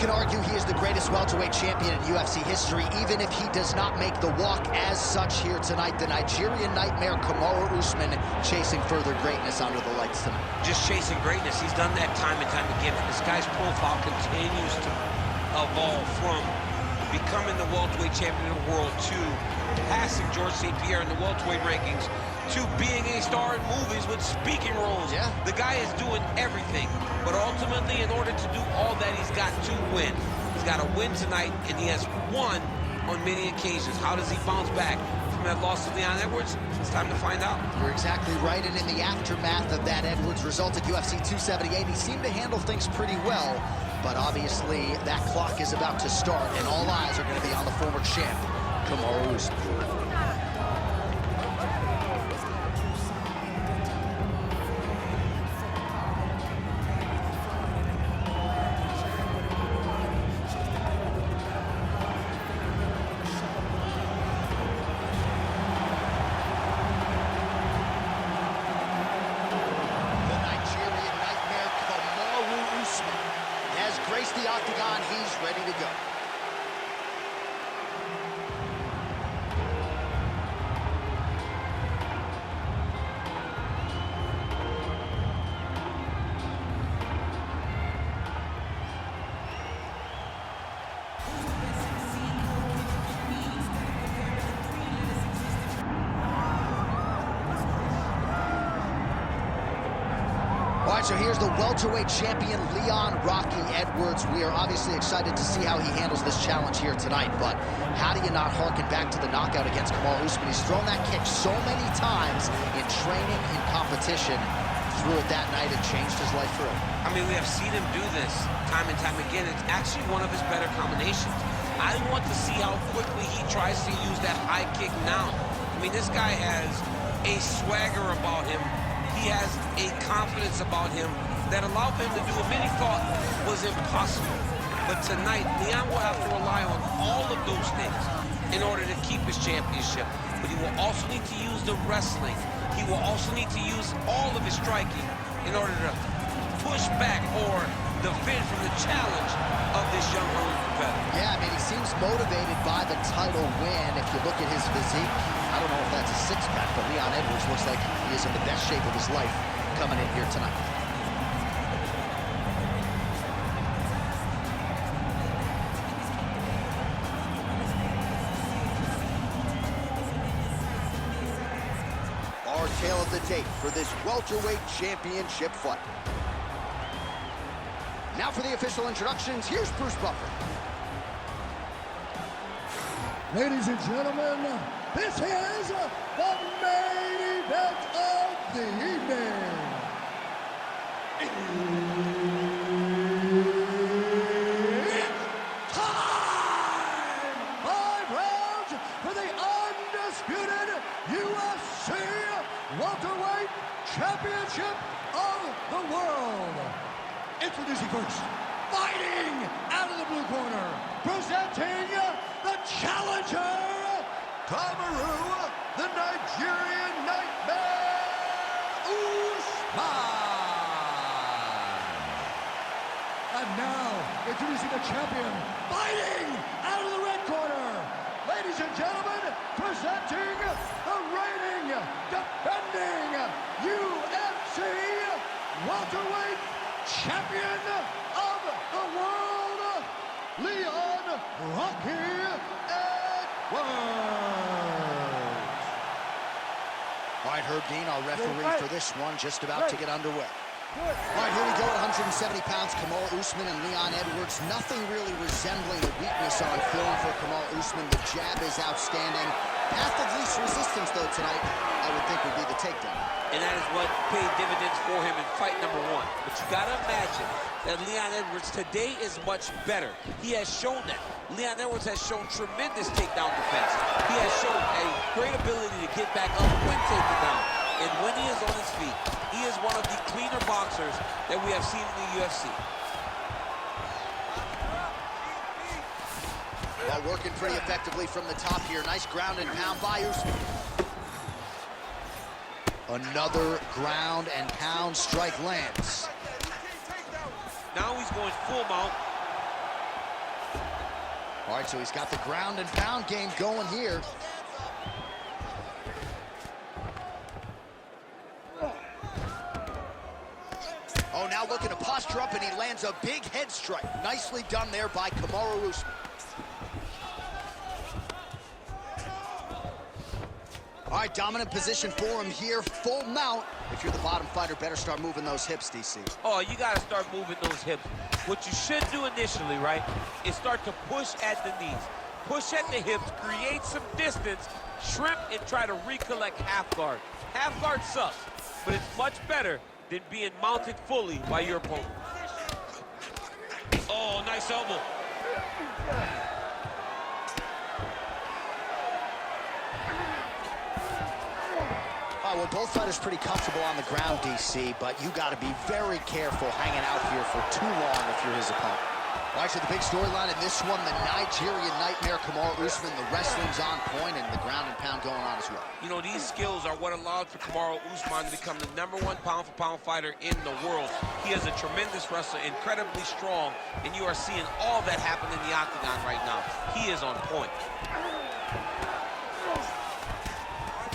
can argue he is the greatest welterweight champion in UFC history, even if he does not make the walk as such here tonight. The Nigerian nightmare, Kamaru Usman, chasing further greatness under the lights tonight. Just chasing greatness. He's done that time and time again. This guy's profile continues to evolve from becoming the welterweight champion of the world to passing George St. Pierre in the welterweight rankings to being a star in movies with speaking roles. Yeah. The guy is doing everything, but ultimately, in order to do all that, he's got to win. He's got to win tonight, and he has won on many occasions. How does he bounce back from that loss to Leon Edwards? It's time to find out. You're exactly right, and in the aftermath of that Edwards result at UFC 278, he seemed to handle things pretty well, but obviously that clock is about to start, and all eyes are going to be on the former champ, Kamaru Usman. Graced the octagon, he's ready to go. All right, so here's the welterweight champion, Leon "Rocky" Edwards. We are obviously excited to see how he handles this challenge here tonight, but how do you not harken back to the knockout against Kamaru Usman? He's thrown that kick so many times in training, in competition. Threw it that night and changed his life forever. I mean, we have seen him do this time and time again. It's actually one of his better combinations. I want to see how quickly he tries to use that high kick now. I mean, this guy has a swagger about him. He has a confidence about him that allowed him to do what many thought was impossible. But tonight, Leon will have to rely on all of those things in order to keep his championship. But he will also need to use the wrestling. He will also need to use all of his striking in order to push back or defend from the challenge of this young hungry competitor. Yeah, I mean, he seems motivated by the title win. If you look at his physique, I don't know if that's a six-pack, but Leon Edwards looks like he is in the best shape of his life coming in here tonight. Our tale of the tape for this welterweight championship fight. Now for the official introductions, here's Bruce Buffer. Ladies and gentlemen, this is the main event of the evening. It's time! 5 rounds for the undisputed UFC welterweight championship of the world. Introducing first, fighting out of the blue corner, presenting the challenger, Kamaru, the Nigerian nightmare, Usman. And now, introducing the champion, fighting out of the red corner. Ladies and gentlemen, presenting the reigning, defending UFC welterweight champion of the world, Leon "Rocky" Edwards. All right, Herb Dean, our referee for this one, just about to get underway. All right, here we go at 170 pounds, Kamaru Usman and Leon Edwards. Nothing really resembling a weakness on film for Kamaru Usman. The jab is outstanding. Path of least resistance, though, tonight, I would think would be the takedown. And that is what paid dividends for him in fight number 1. But you gotta imagine that Leon Edwards today is much better. He has shown that. Leon Edwards has shown tremendous takedown defense. He has shown a great ability to get back up when taken down. And when he is on his feet, he is one of the cleaner boxers that we have seen in the UFC. Well, working pretty effectively from the top here. Nice ground and pound by Usman. Another ground and pound strike lands. Now he's going full mount. All right, so he's got the ground and pound game going here. Oh, now looking to posture up, and he lands a big head strike. Nicely done there by Kamaru Usman. All right, dominant position for him here, full mount. If you're the bottom fighter, better start moving those hips, DC. Oh, you got to start moving those hips. What you should do initially, right, is start to push at the knees. Push at the hips, create some distance, shrimp, and try to recollect half guard. Half guard sucks, but it's much better than being mounted fully by your opponent. Oh, nice elbow. Well, both fighters pretty comfortable on the ground, DC, but you got to be very careful hanging out here for too long if you're his opponent. All right, so the big storyline in this one, the Nigerian Nightmare, Kamaru Usman, the wrestling's on point and the ground and pound going on as well. You know, these skills are what allowed for Kamaru Usman to become the #1 pound-for-pound fighter in the world. He is a tremendous wrestler, incredibly strong, and you are seeing all that happen in the octagon right now. He is on point.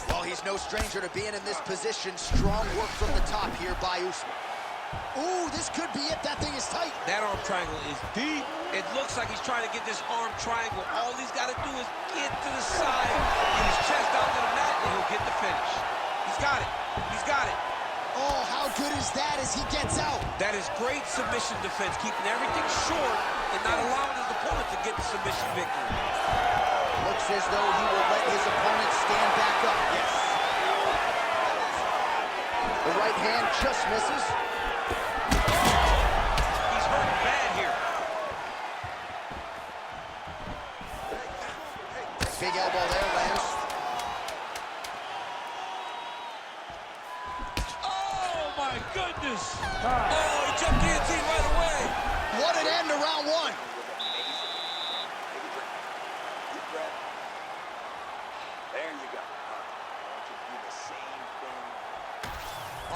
Well, he's no stranger to being in this position. Strong work from the top here by Usman. Ooh, this could be it. That thing is tight. That arm triangle is deep. It looks like he's trying to get this arm triangle. All he's got to do is get to the side, get his chest down to the mat, and he'll get the finish. He's got it. He's got it. Oh, how good is that as he gets out? That is great submission defense, keeping everything short and not allowing his opponent to get the submission victory. Looks as though he will let his opponent stand back up. Yes. The right hand just misses. He's hurt bad here. Big elbow there, lands. Oh, my goodness. Oh, he jumped guillotine right away. What an end to round one.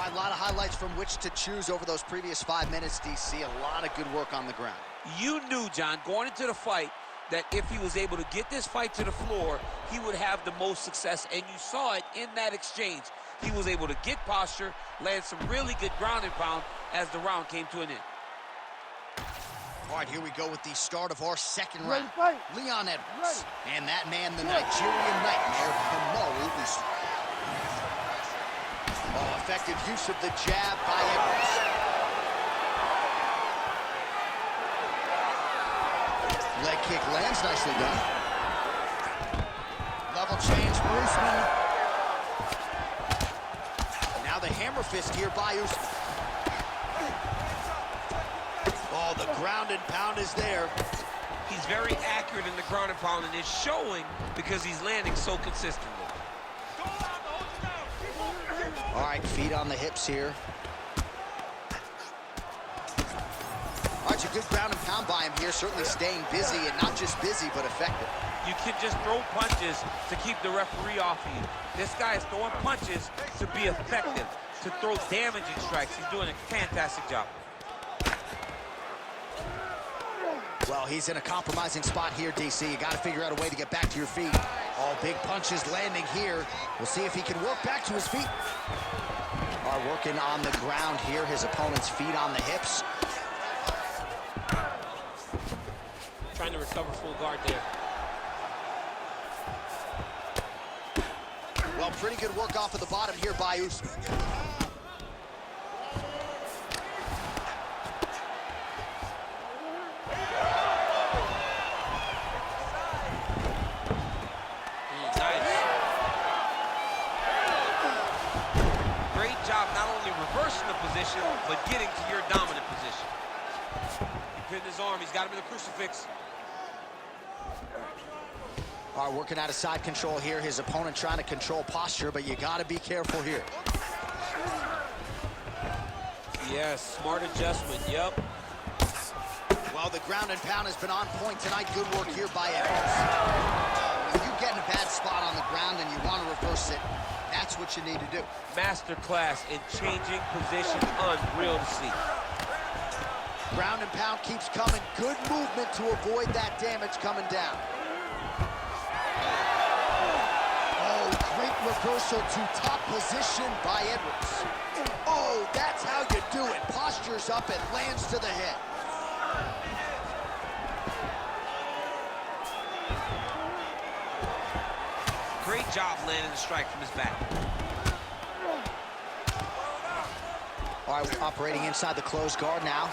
A lot of highlights from which to choose over those previous 5 minutes, DC. A lot of good work on the ground. You knew, John, going into the fight, that if he was able to get this fight to the floor, he would have the most success, and you saw it in that exchange. He was able to get posture, land some really good ground and pound as the round came to an end. All right, here we go with the start of our second round. Leon Edwards. And that man, the Nigerian Nightmare, Kamaru Usman. Oh, effective use of the jab by Edwards. Leg kick lands, nicely done. Level change for Usman. Now the hammer fist here by Usman. Oh, the ground and pound is there. He's very accurate in the ground and pound, and it's showing because he's landing so consistently. All right, feet on the hips here. All right, it's a good ground and pound by him here, certainly staying busy, and not just busy, but effective. You can just throw punches to keep the referee off of you. This guy is throwing punches to be effective, to throw damaging strikes. He's doing a fantastic job. Well, he's in a compromising spot here, DC. You got to figure out a way to get back to your feet. All big punches landing here. We'll see if he can work back to his feet. Are working on the ground here. His opponent's feet on the hips. Trying to recover full guard there. Well, pretty good work off of the bottom here by Usman. But getting to your dominant position. He pinned his arm. He's got him in the crucifix. All right, working out of side control here. His opponent trying to control posture, but you got to be careful here. Yes, smart adjustment. Yep. Well, the ground and pound has been on point tonight. Good work here by Edwards. When you get in a bad spot on the ground and you want to reverse it, that's what you need to do. Master class in changing position, unreal to see. Ground and pound keeps coming. Good movement to avoid that damage coming down. Oh, great reversal to top position by Edwards. Oh, that's how you do it. Postures up and lands to the head. Great job landing the strike from his back. All right, operating inside the closed guard now.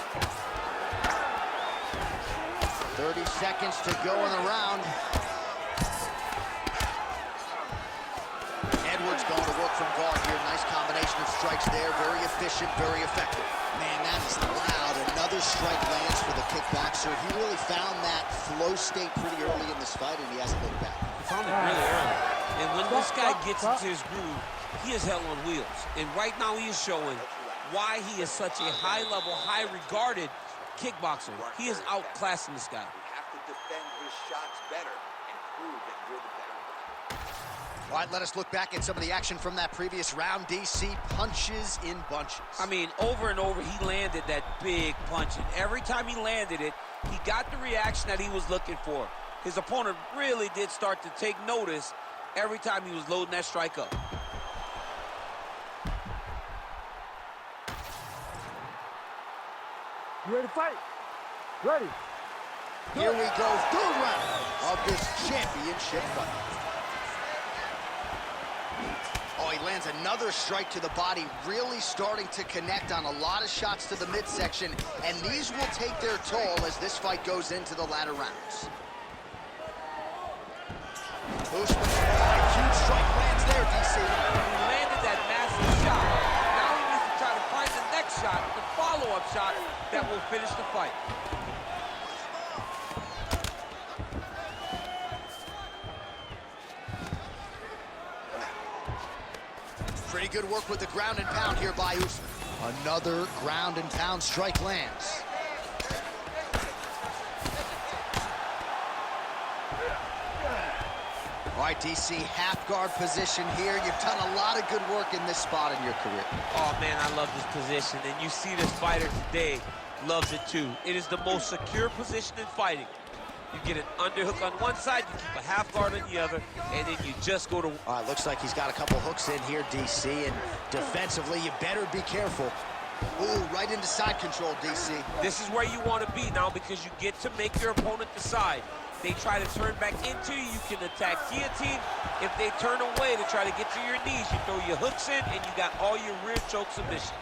30 seconds to go in the round. Edwards going to work from guard here. Nice combination of strikes there. Very efficient, very effective. Man, that is loud. Another strike lands for the kickboxer. He really found that flow state pretty early in this fight, and he hasn't looked back. He found it really early. And when this guy gets into his groove, he is hell on wheels. And right now he is showing why he is such a high-level, high-regarded kickboxer. He is outclassing this guy. We have to defend his shots better and prove that we're the better one. All right, let us look back at some of the action from that previous round. DC punches in bunches. I mean, over and over, he landed that big punch. And every time he landed it, he got the reaction that he was looking for. His opponent really did start to take notice every time he was loading that strike up. You ready to fight? Ready. Here we go, third round of this championship fight. Oh, he lands another strike to the body, really starting to connect on a lot of shots to the midsection, and these will take their toll as this fight goes into the latter rounds. Usman, huge strike lands there, DC. He landed that massive shot. Now he needs to try to find the next shot, the follow-up shot that will finish the fight. Pretty good work with the ground and pound here by Usman. Another ground and pound strike lands. All right, DC, half guard position here. You've done a lot of good work in this spot in your career. Oh, man, I love this position. And you see this fighter today loves it, too. It is the most secure position in fighting. You get an underhook on one side, you keep a half guard on the other, and then you just go to... All right, looks like he's got a couple hooks in here, DC, and defensively, you better be careful. Ooh, right into side control, DC. This is where you want to be now because you get to make your opponent decide. They try to turn back into you, you can attack guillotine. If they turn away to try to get to your knees, you throw your hooks in, and you got all your rear choke submissions.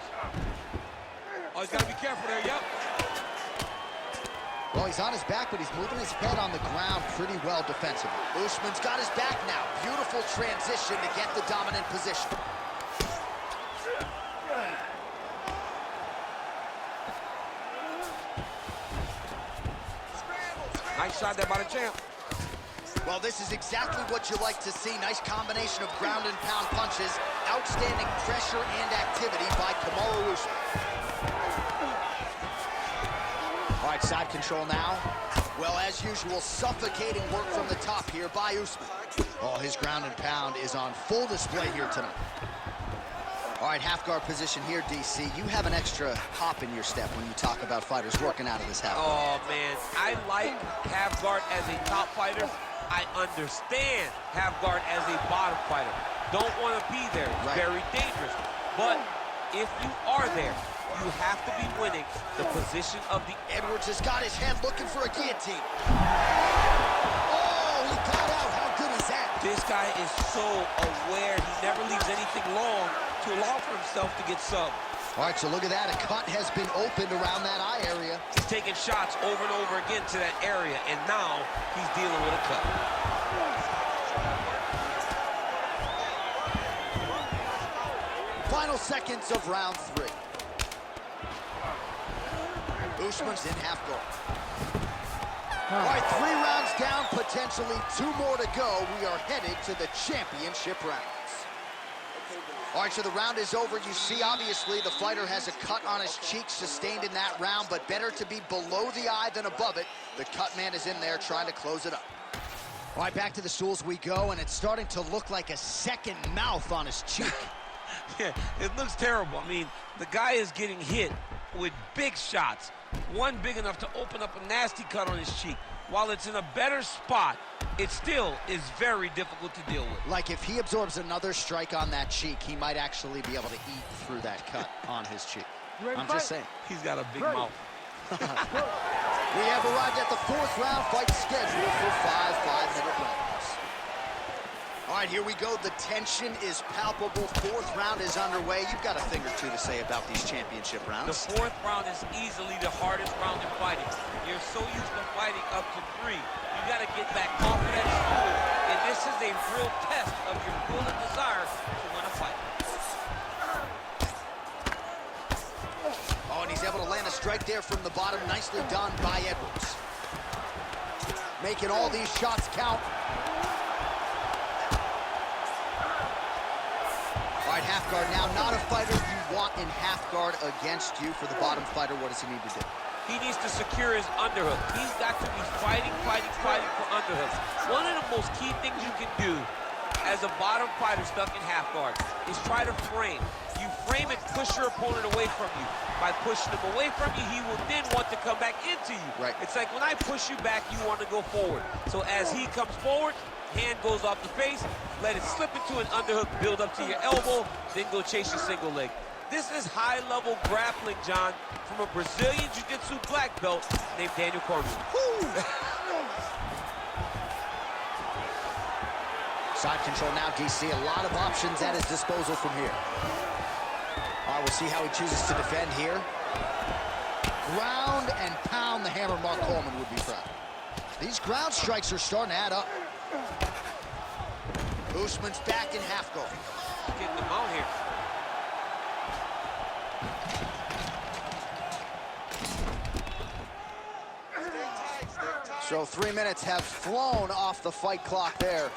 Oh, he's got to be careful there, yep. Well, he's on his back, but he's moving his head on the ground pretty well defensively. Usman's got his back now. Beautiful transition to get the dominant position. Nice shot there by the champ. Well, this is exactly what you like to see. Nice combination of ground and pound punches. Outstanding pressure and activity by Kamaru Usman. All right, side control now. Well, as usual, suffocating work from the top here by Usman. Oh, his ground and pound is on full display here tonight. All right, half guard position here, DC. You have an extra hop in your step when you talk about fighters working out of this half guard. Oh, man, I like half guard as a top fighter. I understand half guard as a bottom fighter. Don't want to be there. It's very dangerous. But if you are there, you have to be winning the position of the... Edwards has got his head looking for a guillotine. Oh, he got out. How good is that? This guy is so aware. He never leaves anything long to allow for himself to get subbed. All right, so look at that. A cut has been opened around that eye area. He's taking shots over and over again to that area, and now he's dealing with a cut. Final seconds of round 3. Usman's in half guard. All right, 3 rounds down, potentially 2 more to go. We are headed to the championship rounds. All right, so the round is over. You see, obviously, the fighter has a cut on his cheek sustained in that round, but better to be below the eye than above it. The cut man is in there trying to close it up. All right, back to the stools we go, and it's starting to look like a second mouth on his cheek. Yeah, it looks terrible. I mean, the guy is getting hit with big shots. One big enough to open up a nasty cut on his cheek. While it's in a better spot, it still is very difficult to deal with. Like if he absorbs another strike on that cheek, he might actually be able to eat through that cut on his cheek. I'm just saying. He's got a big mouth. We have arrived at the 4th round fight scheduled for 5 5-minute rounds. All right, here we go. The tension is palpable. 4th round is underway. You've got a thing or two to say about these championship rounds. The 4th round is easily the hardest round in fighting. You're so used to fighting up to 3. You got to get back off of that stool. And this is a real test of your will and desire to win a fight. Oh, and he's able to land a strike there from the bottom. Nicely done by Edwards. Making all these shots count. All right, half guard now. Not a fighter you want in half guard against you. For the bottom fighter, what does he need to do? He needs to secure his underhook. He's got to be fighting for underhooks. One of the most key things you can do as a bottom fighter stuck in half guard is try to frame. You frame and push your opponent away from you. By pushing him away from you, he will then want to come back into you. Right. It's like when I push you back, you want to go forward. So as he comes forward, hand goes off the face, let it slip into an underhook, build up to your elbow, then go chase your single leg. This is high-level grappling, John, from a Brazilian Jiu-Jitsu black belt named Daniel Kamaru. Side control now, DC. A lot of options at his disposal from here. All right, we'll see how he chooses to defend here. Ground and pound, the hammer. Mark Coleman would be proud. These ground strikes are starting to add up. Usman's back in half guard. Getting them out here. So 3 minutes have flown off the fight clock there.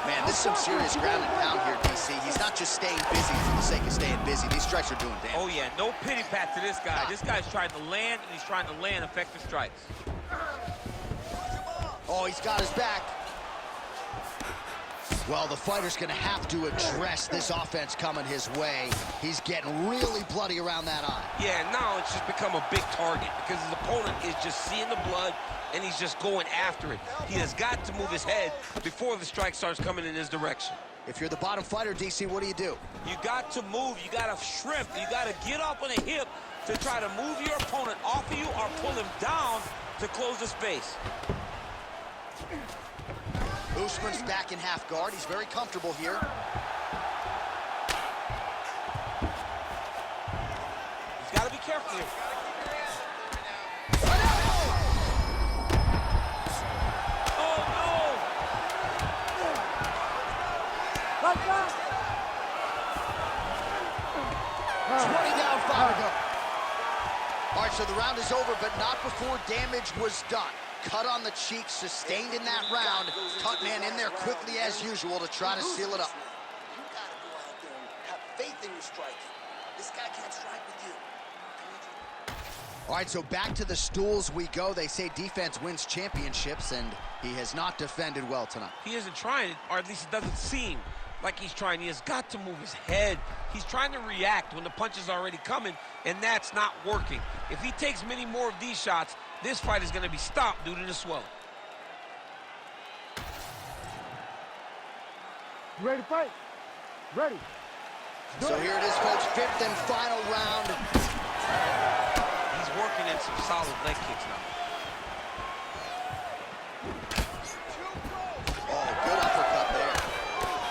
Man, this is some serious ground and pound here, DC. He's not just staying busy for the sake of staying busy. These strikes are doing damage. Oh, yeah, no pity pat to this guy. This guy's trying to land, and he's trying to land effective strikes. Oh, he's got his back. Well, the fighter's going to have to address this offense coming his way. He's getting really bloody around that eye. Yeah, now it's just become a big target because his opponent is just seeing the blood, and he's just going after it. He has got to move his head before the strike starts coming in his direction. If you're the bottom fighter, DC, what do? You got to move. You got to shrimp. You got to get up on a hip to try to move your opponent off of you or pull him down to close the space. Usman's back in half guard. He's very comfortable here. He's got to be careful here. Oh, no! 20 down, 5 to go. All right, so the round is over, but not before damage was done. Cut on the cheek, sustained in that round. Cut man in there quickly as usual to try to seal it up. You gotta go out there and have faith in your striking. This guy can't strike with you. All right, so back to the stools we go. They say defense wins championships, and he has not defended well tonight. He isn't trying, or at least it doesn't seem like he's trying. He has got to move his head. He's trying to react when the punch is already coming, and that's not working. If he takes many more of these shots, this fight is going to be stopped due to the swelling. You ready to fight? Ready. So here it is, folks, 5th and final round. He's working in some solid leg kicks now. Oh, good uppercut there.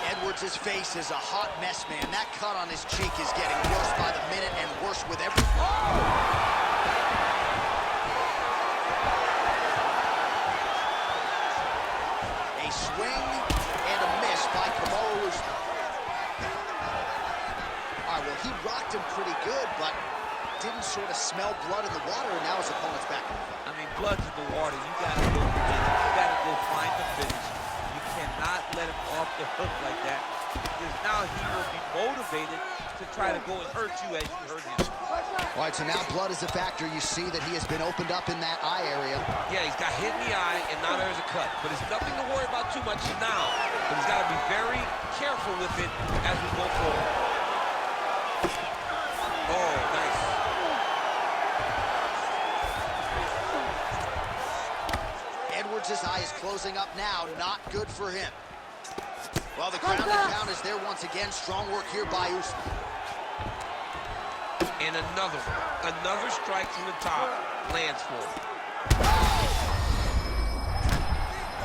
Edwards' face is a hot mess, man. That cut on his cheek is getting worse by the minute and worse with every... A swing and a miss by Kamaru. All right, well, he rocked him pretty good, but didn't sort of smell blood in the water, and now his opponent's back in the fight. I mean, blood's in the water. You got to go finish. You got to go find the finish. You cannot let him off the hook like that, because now he will be motivated to try to go and hurt you as you hurt him. All right, so now blood is a factor. You see that he has been opened up in that eye area. Yeah, he's got hit in the eye, and now there's a cut. But it's nothing to worry about too much now, but he's got to be very careful with it as we go forward. Oh, nice. Edwards' eye is closing up now. Not good for him. Well, the ground and pound is there once again. Strong work here by Usman. And another one. Another strike from the top lands for him.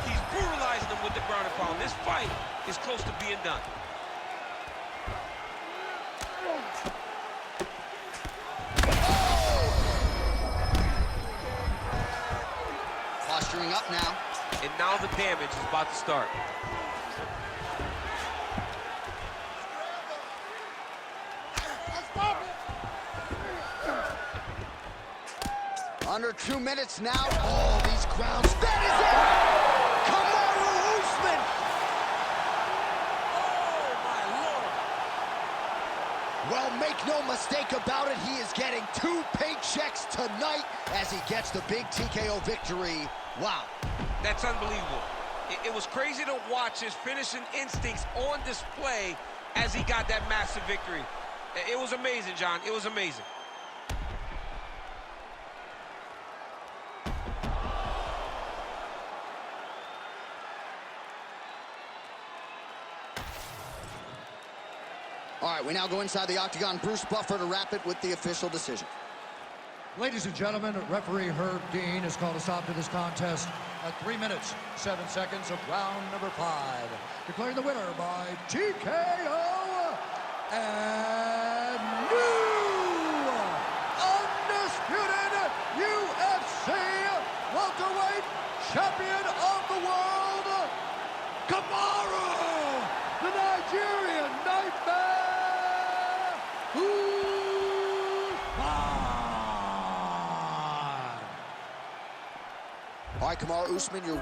He's brutalizing him with the ground and pound. This fight is close to being done. Posturing up now. And now the damage is about to start. Under 2 minutes now. Oh, these crowds. That is it! Kamaru Usman! Oh, my Lord! Well, make no mistake about it, he is getting 2 paychecks tonight as he gets the big TKO victory. Wow. That's unbelievable. It was crazy to watch his finishing instincts on display as he got that massive victory. It was amazing, John. It was amazing. All right, we now go inside the octagon. Bruce Buffer to wrap it with the official decision. Ladies and gentlemen, referee Herb Dean has called a stop to this contest at 3 minutes, 7 seconds of round number 5. Declaring the winner by TKO and new undisputed UFC welterweight champion of the world, Kamaru, the Nigerian Nightmare. All right, Kamaru Usman, your